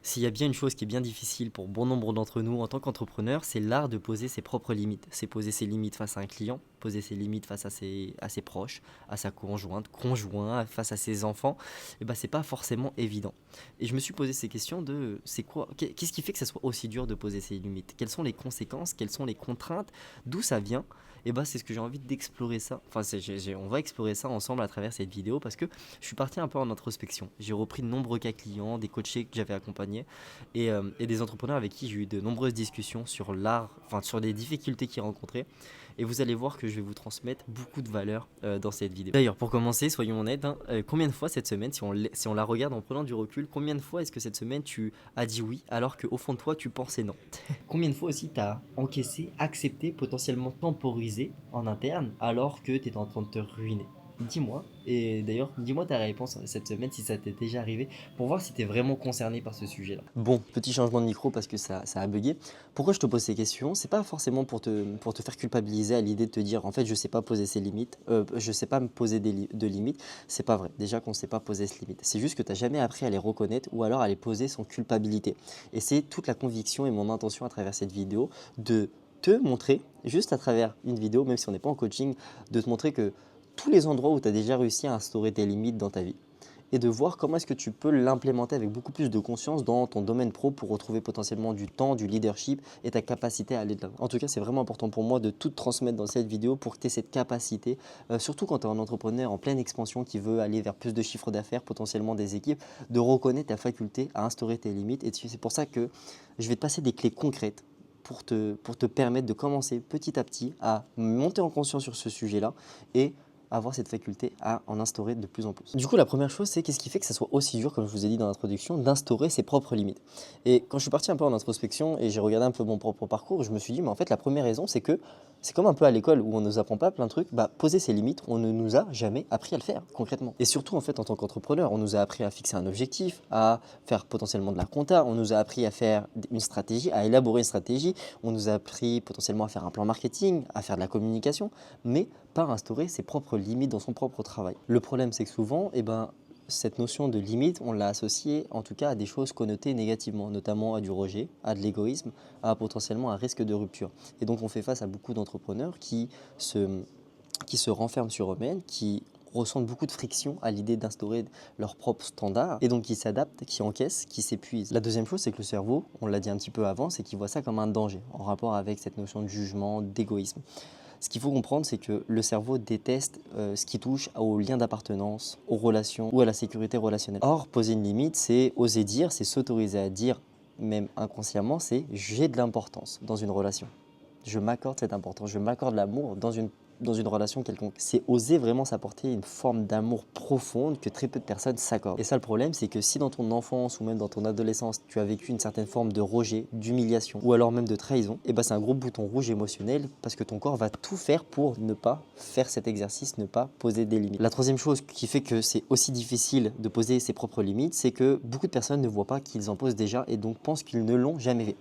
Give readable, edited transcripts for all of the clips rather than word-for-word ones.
S'il y a bien une chose qui est bien difficile pour bon nombre d'entre nous en tant qu'entrepreneur, c'est l'art de poser ses propres limites. C'est poser ses limites face à un client, poser ses limites face à ses proches, à sa conjointe, conjoint, face à ses enfants. Et ben, c'est pas forcément évident. Et je me suis posé ces questions de c'est quoi, qu'est-ce qui fait que ça soit aussi dur de poser ses limites? Quelles sont les conséquences? Quelles sont les contraintes? D'où ça vient? Et ben, c'est ce que j'ai envie d'explorer ça. Enfin, on va explorer ça ensemble à travers cette vidéo parce que je suis parti un peu en introspection. J'ai repris de nombreux cas clients, des coachés que j'avais accompagnés et des entrepreneurs avec qui j'ai eu de nombreuses discussions sur l'art, enfin sur les difficultés qu'ils rencontraient. Et vous allez voir que je vais vous transmettre beaucoup de valeur dans cette vidéo. D'ailleurs, pour commencer, soyons honnêtes, hein, combien de fois cette semaine, si on la regarde en prenant du recul, combien de fois est-ce que cette semaine tu as dit oui alors qu'au fond de toi tu pensais non? Combien de fois aussi tu as encaissé, accepté, potentiellement temporisé en interne alors que tu étais en train de te ruiner? Dis-moi, et d'ailleurs, dis-moi ta réponse cette semaine si ça t'est déjà arrivé pour voir si tu es vraiment concerné par ce sujet-là. Bon, petit changement de micro parce que ça a bugué. Pourquoi je te pose ces questions? C'est pas forcément pour te faire culpabiliser à l'idée de te dire en fait je sais pas poser ces limites, je sais pas me poser de limites. C'est pas vrai. Déjà qu'on sait pas poser ces limites. C'est juste que tu n'as jamais appris à les reconnaître ou alors à les poser sans culpabilité. Et c'est toute la conviction et mon intention à travers cette vidéo de te montrer, juste à travers une vidéo, même si on n'est pas en coaching, de te montrer que tous les endroits où tu as déjà réussi à instaurer tes limites dans ta vie et de voir comment est-ce que tu peux l'implémenter avec beaucoup plus de conscience dans ton domaine pro pour retrouver potentiellement du temps, du leadership et ta capacité à aller de l'avant. En tout cas, c'est vraiment important pour moi de tout transmettre dans cette vidéo pour que tu aies cette capacité, surtout quand tu es un entrepreneur en pleine expansion qui veut aller vers plus de chiffre d'affaires, potentiellement des équipes, de reconnaître ta faculté à instaurer tes limites. Et c'est pour ça que je vais te passer des clés concrètes pour te permettre de commencer petit à petit à monter en conscience sur ce sujet-là et avoir cette faculté à en instaurer de plus en plus. Du coup, la première chose, c'est qu'est-ce qui fait que ça soit aussi dur, comme je vous ai dit dans l'introduction, d'instaurer ses propres limites. Et quand je suis parti un peu en introspection et j'ai regardé un peu mon propre parcours, je me suis dit, mais en fait, la première raison, c'est que c'est comme un peu à l'école où on ne nous apprend pas plein de trucs, bah, poser ses limites, on ne nous a jamais appris à le faire concrètement. Et surtout, en fait, en tant qu'entrepreneur, on nous a appris à fixer un objectif, à faire potentiellement de la compta, on nous a appris à faire une stratégie, à élaborer une stratégie, on nous a appris potentiellement à faire un plan marketing, à faire de la communication, mais par instaurer ses propres limites dans son propre travail. Le problème, c'est que souvent, cette notion de limite, on l'a associée en tout cas à des choses connotées négativement, notamment à du rejet, à de l'égoïsme, à potentiellement un risque de rupture. Et donc on fait face à beaucoup d'entrepreneurs se, qui se renferment sur eux-mêmes, qui ressentent beaucoup de friction à l'idée d'instaurer leurs propres standards et donc qui s'adaptent, qui encaissent, qui s'épuisent. La deuxième chose, c'est que le cerveau, on l'a dit un petit peu avant, c'est qu'il voit ça comme un danger en rapport avec cette notion de jugement, d'égoïsme. Ce qu'il faut comprendre, c'est que le cerveau déteste ce qui touche aux liens d'appartenance, aux relations ou à la sécurité relationnelle. Or, poser une limite, c'est oser dire, c'est s'autoriser à dire, même inconsciemment, c'est j'ai de l'importance dans une relation. Je m'accorde cette importance, je m'accorde l'amour dans une relation quelconque. C'est oser vraiment s'apporter une forme d'amour profonde que très peu de personnes s'accordent. Et ça, le problème, c'est que si dans ton enfance ou même dans ton adolescence, tu as vécu une certaine forme de rejet, d'humiliation ou alors même de trahison, et ben c'est un gros bouton rouge émotionnel parce que ton corps va tout faire pour ne pas faire cet exercice, ne pas poser des limites. La troisième chose qui fait que c'est aussi difficile de poser ses propres limites, c'est que beaucoup de personnes ne voient pas qu'ils en posent déjà et donc pensent qu'ils ne l'ont jamais fait.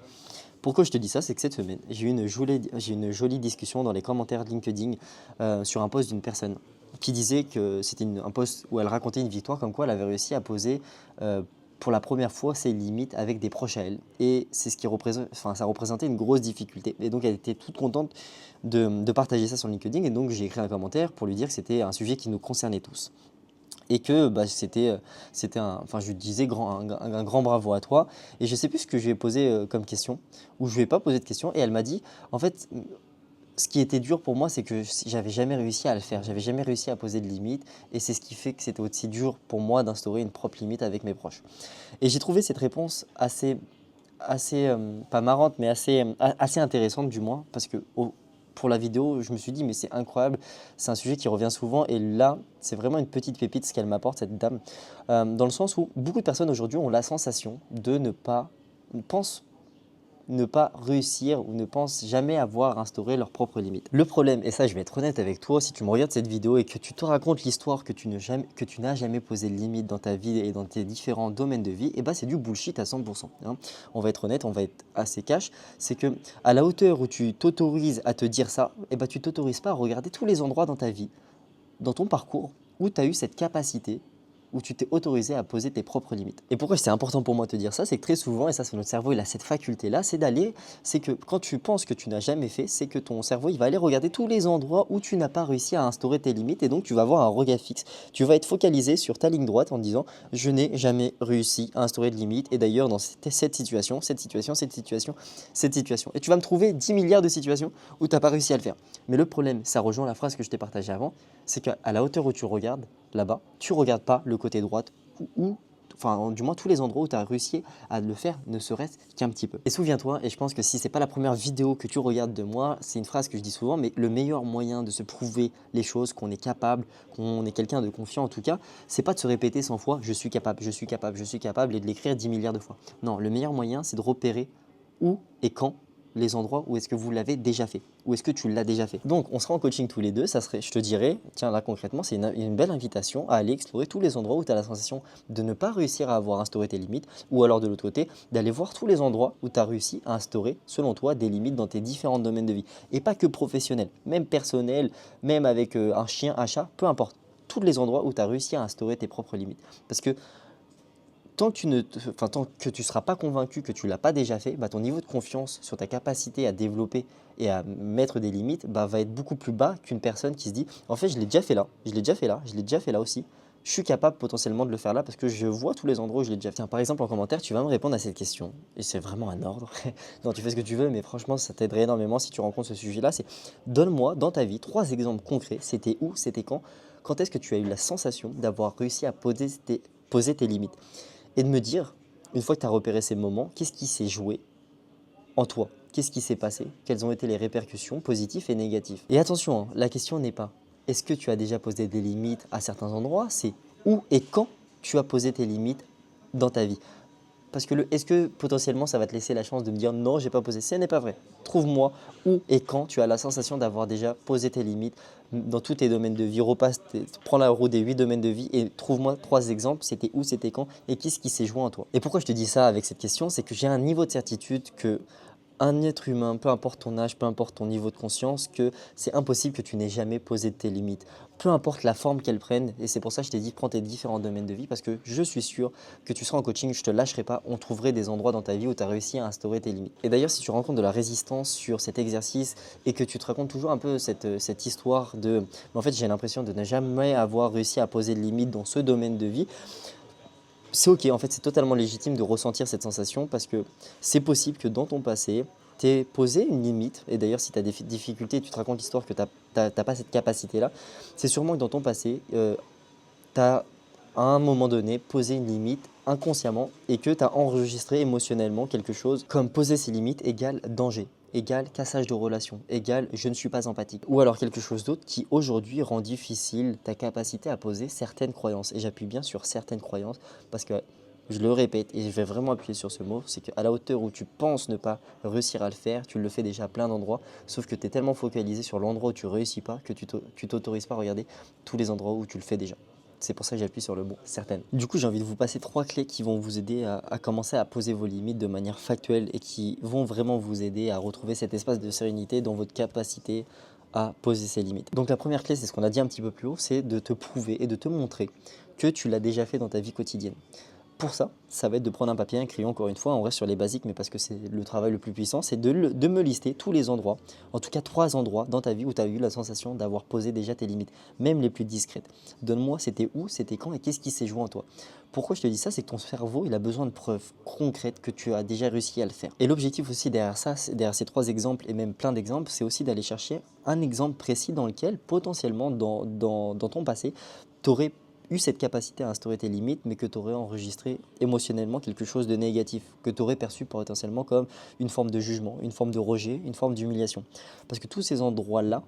Pourquoi je te dis ça? C'est que cette semaine, j'ai eu une jolie discussion dans les commentaires de LinkedIn sur un post d'une personne qui disait que c'était un post où elle racontait une victoire comme quoi elle avait réussi à poser pour la première fois ses limites avec des proches à elle. Et c'est ce qui représente, enfin, ça représentait une grosse difficulté. Et donc elle était toute contente de partager ça sur LinkedIn. Et donc j'ai écrit un commentaire pour lui dire que c'était un sujet qui nous concernait tous et que bah, enfin je lui disais un grand bravo à toi et je sais plus ce que je lui ai posé comme question ou je lui ai pas posé de question et elle m'a dit en fait ce qui était dur pour moi c'est que j'avais jamais réussi à le faire, j'avais jamais réussi à poser de limites et c'est ce qui fait que c'était aussi dur pour moi d'instaurer une propre limite avec mes proches. Et j'ai trouvé cette réponse assez pas marrante, mais assez intéressante du moins, parce que pour la vidéo, je me suis dit, mais c'est incroyable, c'est un sujet qui revient souvent, et là, c'est vraiment une petite pépite ce qu'elle m'apporte, cette dame, dans le sens où beaucoup de personnes aujourd'hui ont la sensation de pensent ne pas réussir ou ne pensent jamais avoir instauré leurs propres limites. Le problème, et ça je vais être honnête avec toi, si tu me regardes cette vidéo et que tu te racontes l'histoire que tu n'as jamais posé de limite dans ta vie et dans tes différents domaines de vie, et bah c'est du bullshit à 100%. Hein. On va être honnête, on va être assez cash, c'est que à la hauteur où tu t'autorises à te dire ça, et bah tu t'autorises pas à regarder tous les endroits dans ta vie, dans ton parcours, où tu as eu cette capacité où tu t'es autorisé à poser tes propres limites. Et pourquoi c'est important pour moi de te dire ça, c'est que très souvent, et ça c'est notre cerveau, il a cette faculté-là, c'est que quand tu penses que tu n'as jamais fait, c'est que ton cerveau, il va aller regarder tous les endroits où tu n'as pas réussi à instaurer tes limites et donc tu vas avoir un regard fixe. Tu vas être focalisé sur ta ligne droite en disant, je n'ai jamais réussi à instaurer de limites et d'ailleurs dans cette situation, cette situation, cette situation, cette situation. Et tu vas me trouver 10 milliards de situations où tu n'as pas réussi à le faire. Mais le problème, ça rejoint la phrase que je t'ai partagée avant, c'est qu'à la hauteur où tu regardes, là-bas, tu ne regardes pas le côté droite enfin du moins tous les endroits où tu as réussi à le faire, ne serait-ce qu'un petit peu. Et souviens-toi, et je pense que si c'est pas la première vidéo que tu regardes de moi, c'est une phrase que je dis souvent, mais le meilleur moyen de se prouver les choses, qu'on est capable, qu'on est quelqu'un de confiant en tout cas, c'est pas de se répéter 100 fois je suis capable, je suis capable, je suis capable et de l'écrire 10 milliards de fois. Non, le meilleur moyen c'est de repérer où et quand les endroits où est-ce que vous l'avez déjà fait, où est-ce que tu l'as déjà fait. Donc on sera en coaching tous les deux, ça serait, je te dirais, tiens là concrètement c'est une belle invitation à aller explorer tous les endroits où tu as la sensation de ne pas réussir à avoir instauré tes limites, ou alors de l'autre côté, d'aller voir tous les endroits où tu as réussi à instaurer, selon toi, des limites dans tes différents domaines de vie. Et pas que professionnel, même personnel, même avec un chien, un chat, peu importe. Tous les endroits où tu as réussi à instaurer tes propres limites. Parce que tant que tu ne seras pas convaincu que tu ne l'as pas déjà fait, bah, ton niveau de confiance sur ta capacité à développer et à mettre des limites bah, va être beaucoup plus bas qu'une personne qui se dit en fait je l'ai déjà fait là, je l'ai déjà fait là, je l'ai déjà fait là aussi. Je suis capable potentiellement de le faire là parce que je vois tous les endroits où je l'ai déjà fait. Tiens, par exemple en commentaire, tu vas me répondre à cette question. Et c'est vraiment un ordre. Non, tu fais ce que tu veux, mais franchement, ça t'aiderait énormément si tu rencontres ce sujet-là. C'est donne-moi dans ta vie 3 exemples concrets. C'était où, c'était quand, quand est-ce que tu as eu la sensation d'avoir réussi à poser tes limites et de me dire, une fois que tu as repéré ces moments, qu'est-ce qui s'est joué en toi? Qu'est-ce qui s'est passé? Quelles ont été les répercussions positives et négatives? Et attention, hein, la question n'est pas est-ce que tu as déjà posé des limites à certains endroits, c'est où et quand tu as posé tes limites dans ta vie. Parce que est-ce que potentiellement ça va te laisser la chance de me dire non, j'ai pas posé. Ce n'est pas vrai. Trouve-moi où et quand tu as la sensation d'avoir déjà posé tes limites dans tous tes domaines de vie. Prends la roue des 8 domaines de vie et trouve-moi 3 exemples. C'était où, c'était quand et qu'est-ce qui s'est joué en toi. Et pourquoi je te dis ça avec cette question, c'est que j'ai un niveau de certitude que un être humain, peu importe ton âge, peu importe ton niveau de conscience, que c'est impossible que tu n'aies jamais posé tes limites. Peu importe la forme qu'elles prennent, et c'est pour ça que je t'ai dit, prends tes différents domaines de vie, parce que je suis sûr que tu seras en coaching, je ne te lâcherai pas, on trouverait des endroits dans ta vie où tu as réussi à instaurer tes limites. Et d'ailleurs, si tu rencontres de la résistance sur cet exercice et que tu te racontes toujours un peu cette histoire de « mais en fait, j'ai l'impression de ne jamais avoir réussi à poser de limites dans ce domaine de vie », c'est ok, en fait, c'est totalement légitime de ressentir cette sensation parce que c'est possible que dans ton passé, tu aies posé une limite. Et d'ailleurs, si tu as des difficultés, tu te racontes l'histoire que tu n'as pas cette capacité-là, c'est sûrement que dans ton passé, tu as à un moment donné posé une limite inconsciemment et que tu as enregistré émotionnellement quelque chose comme poser ses limites égale danger, égale cassage de relation, égale je ne suis pas empathique. Ou alors quelque chose d'autre qui aujourd'hui rend difficile ta capacité à poser certaines croyances. Et j'appuie bien sur certaines croyances parce que je le répète et je vais vraiment appuyer sur ce mot, c'est qu'à la hauteur où tu penses ne pas réussir à le faire, tu le fais déjà à plein d'endroits, sauf que tu es tellement focalisé sur l'endroit où tu ne réussis pas que tu t'autorises pas à regarder tous les endroits où tu le fais déjà. C'est pour ça que j'appuie sur le mot certaines. Du coup, j'ai envie de vous passer 3 clés qui vont vous aider à commencer à poser vos limites de manière factuelle et qui vont vraiment vous aider à retrouver cet espace de sérénité dans votre capacité à poser ses limites. Donc la première clé, c'est ce qu'on a dit un petit peu plus haut, c'est de te prouver et de te montrer que tu l'as déjà fait dans ta vie quotidienne. Pour ça, ça va être de prendre un papier, un crayon, encore une fois, on reste sur les basiques, mais parce que c'est le travail le plus puissant, c'est de me lister tous les endroits, en tout cas 3 endroits dans ta vie où tu as eu la sensation d'avoir posé déjà tes limites, même les plus discrètes. Donne-moi c'était où, c'était quand et qu'est-ce qui s'est joué en toi. Pourquoi je te dis ça, c'est que ton cerveau, il a besoin de preuves concrètes que tu as déjà réussi à le faire. Et l'objectif aussi derrière ça, derrière ces 3 exemples et même plein d'exemples, c'est aussi d'aller chercher un exemple précis dans lequel, potentiellement, dans ton passé, tu aurais eu cette capacité à instaurer tes limites, mais que tu aurais enregistré émotionnellement quelque chose de négatif, que tu aurais perçu potentiellement comme une forme de jugement, une forme de rejet, une forme d'humiliation. Parce que tous ces endroits-là,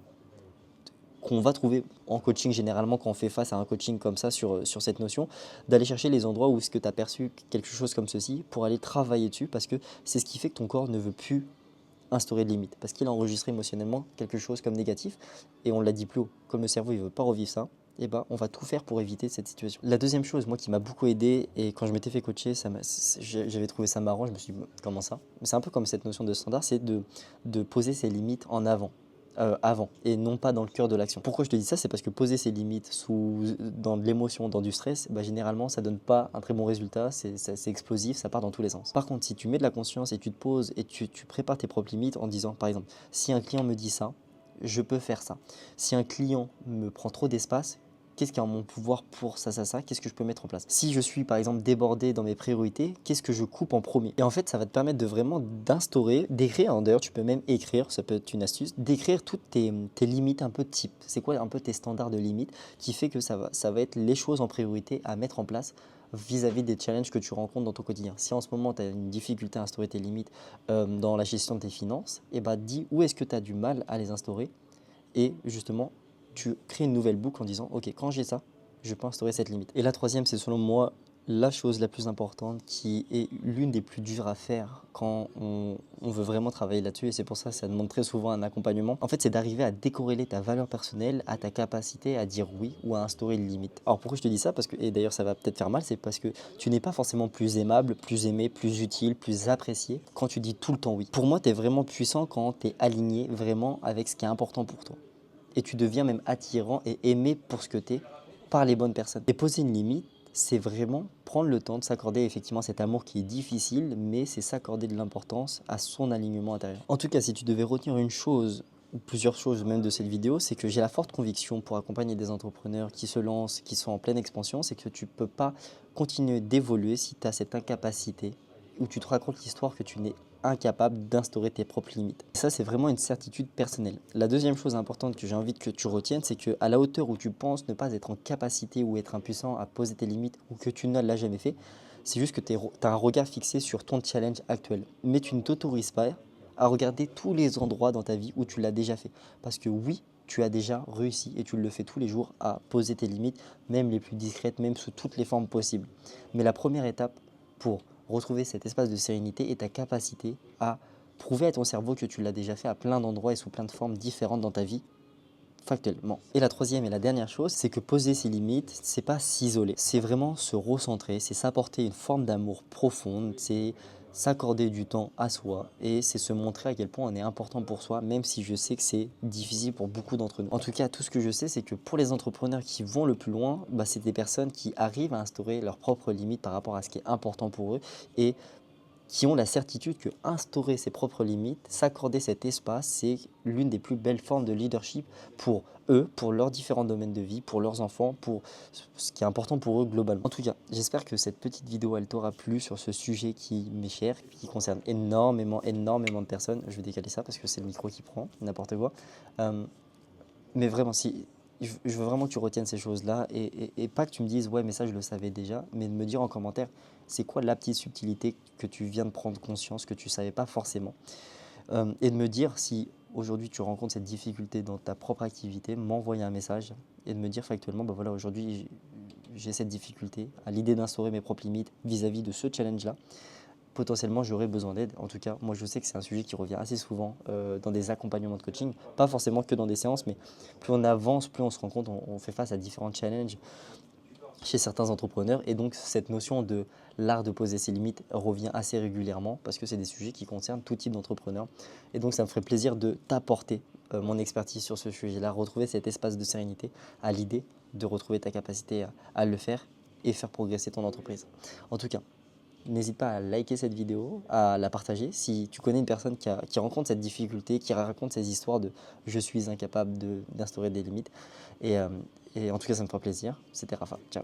qu'on va trouver en coaching généralement quand on fait face à un coaching comme ça sur cette notion, d'aller chercher les endroits où est-ce que tu as perçu quelque chose comme ceci pour aller travailler dessus, parce que c'est ce qui fait que ton corps ne veut plus instaurer de limites, parce qu'il a enregistré émotionnellement quelque chose comme négatif, et on l'a dit plus haut, comme le cerveau il veut pas revivre ça, et ben on va tout faire pour éviter cette situation. La deuxième chose, moi qui m'a beaucoup aidé, et quand je m'étais fait coacher, j'avais trouvé ça marrant, je me suis dit comment ça? C'est un peu comme cette notion de standard, c'est de poser ses limites en avant. avant et non pas dans le cœur de l'action. Pourquoi je te dis ça? C'est parce que poser ses limites dans de l'émotion, dans du stress, bah, généralement ça donne pas un très bon résultat, c'est explosif, ça part dans tous les sens. Par contre, si tu mets de la conscience et tu te poses et tu prépares tes propres limites en disant, par exemple, si un client me dit ça, je peux faire ça. Si un client me prend trop d'espace, qu'est-ce qui est en mon pouvoir pour ça, qu'est-ce que je peux mettre en place? Si je suis par exemple débordé dans mes priorités, qu'est-ce que je coupe en premier? Et en fait, ça va te permettre de vraiment d'instaurer, d'écrire, hein, d'ailleurs tu peux même écrire, ça peut être une astuce, d'écrire toutes tes limites un peu type. C'est quoi un peu tes standards de limites qui fait que ça va être les choses en priorité à mettre en place vis-à-vis des challenges que tu rencontres dans ton quotidien. Si en ce moment tu as une difficulté à instaurer tes limites dans la gestion de tes finances, et bah dis où est-ce que tu as du mal à les instaurer et justement tu crées une nouvelle boucle en disant ok, quand j'ai ça, je peux instaurer cette limite. Et la troisième, c'est selon moi la chose la plus importante qui est l'une des plus dures à faire quand on veut vraiment travailler là-dessus, et c'est pour ça que ça demande très souvent un accompagnement. En fait, c'est d'arriver à décorréler ta valeur personnelle à ta capacité à dire oui ou à instaurer une limite. Alors pourquoi je te dis ça? Parce que, et d'ailleurs ça va peut-être faire mal, c'est parce que tu n'es pas forcément plus aimable, plus aimé, plus utile, plus apprécié quand tu dis tout le temps oui. Pour moi, tu es vraiment puissant quand tu es aligné vraiment avec ce qui est important pour toi, et tu deviens même attirant et aimé pour ce que tu es par les bonnes personnes. Et poser une limite, c'est vraiment prendre le temps de s'accorder effectivement cet amour qui est difficile, mais c'est s'accorder de l'importance à son alignement intérieur. En tout cas, si tu devais retenir une chose, ou plusieurs choses même de cette vidéo, c'est que j'ai la forte conviction pour accompagner des entrepreneurs qui se lancent, qui sont en pleine expansion, c'est que tu ne peux pas continuer d'évoluer si tu as cette incapacité où tu te racontes l'histoire que tu n'es incapable d'instaurer tes propres limites. Et ça, c'est vraiment une certitude personnelle. La deuxième chose importante que j'ai envie que tu retiennes, c'est qu'à la hauteur où tu penses ne pas être en capacité ou être impuissant à poser tes limites, ou que tu ne l'as jamais fait, c'est juste que tu as un regard fixé sur ton challenge actuel. Mais tu ne t'autorises pas à regarder tous les endroits dans ta vie où tu l'as déjà fait. Parce que oui, tu as déjà réussi et tu le fais tous les jours à poser tes limites, même les plus discrètes, même sous toutes les formes possibles. Mais la première étape pour retrouver cet espace de sérénité est ta capacité à prouver à ton cerveau que tu l'as déjà fait à plein d'endroits et sous plein de formes différentes dans ta vie, factuellement. Et la troisième et la dernière chose, c'est que poser ses limites, c'est pas s'isoler, c'est vraiment se recentrer, c'est s'apporter une forme d'amour profonde, c'est s'accorder du temps à soi et c'est se montrer à quel point on est important pour soi, même si je sais que c'est difficile pour beaucoup d'entre nous. En tout cas, tout ce que je sais, c'est que pour les entrepreneurs qui vont le plus loin, bah, c'est des personnes qui arrivent à instaurer leurs propres limites par rapport à ce qui est important pour eux et qui ont la certitude que instaurer ses propres limites, s'accorder cet espace, c'est l'une des plus belles formes de leadership pour eux, pour leurs différents domaines de vie, pour leurs enfants, pour ce qui est important pour eux globalement. En tout cas, j'espère que cette petite vidéo, elle t'aura plu sur ce sujet qui m'est cher, qui concerne énormément, énormément de personnes. Je vais décaler ça parce que c'est le micro qui prend, n'importe quoi. Mais vraiment, si, je veux vraiment que tu retiennes ces choses-là et pas que tu me dises, ouais, mais ça, je le savais déjà, mais de me dire en commentaire, c'est quoi la petite subtilité que tu viens de prendre conscience, que tu ne savais pas forcément. Et de me dire si aujourd'hui tu rencontres cette difficulté dans ta propre activité, m'envoyer un message et de me dire factuellement, bah voilà, aujourd'hui j'ai cette difficulté à l'idée d'instaurer mes propres limites vis-à-vis de ce challenge-là. Potentiellement j'aurais besoin d'aide. En tout cas, moi je sais que c'est un sujet qui revient assez souvent dans des accompagnements de coaching, pas forcément que dans des séances, mais plus on avance, plus on se rend compte, on fait face à différents challenges chez certains entrepreneurs, et donc cette notion de l'art de poser ses limites revient assez régulièrement parce que c'est des sujets qui concernent tout type d'entrepreneur, et donc ça me ferait plaisir de t'apporter mon expertise sur ce sujet-là, retrouver cet espace de sérénité à l'idée de retrouver ta capacité à le faire et faire progresser ton entreprise. En tout cas, n'hésite pas à liker cette vidéo, à la partager si tu connais une personne qui rencontre cette difficulté, qui raconte ces histoires de je suis incapable d'instaurer des limites. Et, et en tout cas, ça me fera plaisir. C'était Rafa. Ciao.